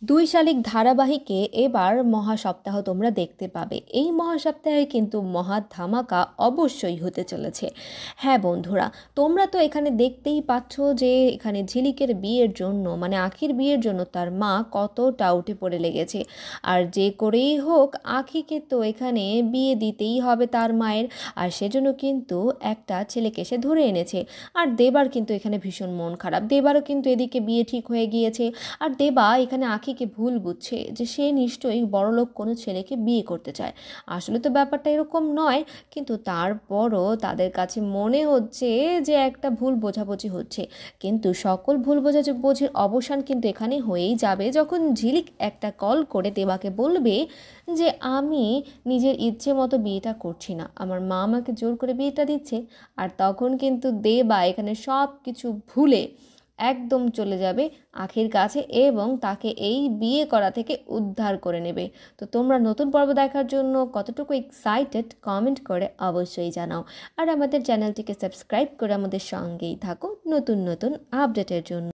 দুই শালিক ধারাবাহিকে এবার মহাসপ্তাহ তোমরা দেখতে পাবে। এই মহাসপ্তাহে কিন্তু মহা ধামাকা অবশ্যই হতে চলেছে। হ্যাঁ বন্ধুরা, তোমরা তো এখানে দেখতেই পাচ্ছ যে এখানে ঝিলিকের বিয়ের জন্য মানে আখির বিয়ের জন্য তার মা কতটা উঠে পড়ে লেগেছে। আর যে করেই হোক আখিকে তো এখানে বিয়ে দিতেই হবে তার মায়ের। আর সেজন্য কিন্তু একটা ছেলেকে সে ধরে এনেছে। আর দেবার কিন্তু এখানে ভীষণ মন খারাপ, দেবারও কিন্তু এদিকে বিয়ে ঠিক হয়ে গিয়েছে। আর দেবা এখানে আখিকে ভুল বুঝছে যে সে নিশ্চয়ই বড়লোক কোনো ছেলেকে বিয়ে করতে চায়। আসলে তো ব্যাপারটা এরকম নয়, কিন্তু তারপরও তাদের কাছে মনে হচ্ছে যে একটা ভুল বোঝাবুঝি হচ্ছে। কিন্তু সকল ভুল বোঝাবুঝির অবসান কিন্তু এখানে হয়েই যাবে যখন ঝিলিক একটা কল করে দেবাকে বলবে যে আমি নিজের ইচ্ছে মতো বিয়েটা করছি না, আমার মা আমাকে জোর করে বিয়েটা দিচ্ছে। আর তখন কিন্তু দেবা এখানে সব কিছু ভুলে একদম চলে যাবে আখির কাছে এবং তাকে এই বিয়ে করা থেকে উদ্ধার করে নেবে। তো তোমরা নতুন পর্ব দেখার জন্য কতটুকু এক্সাইটেড কমেন্ট করে অবশ্যই জানাও। আর আমাদের চ্যানেলটিকে সাবস্ক্রাইব করে আমাদের সঙ্গেই থাকো নতুন নতুন আপডেটের জন্য।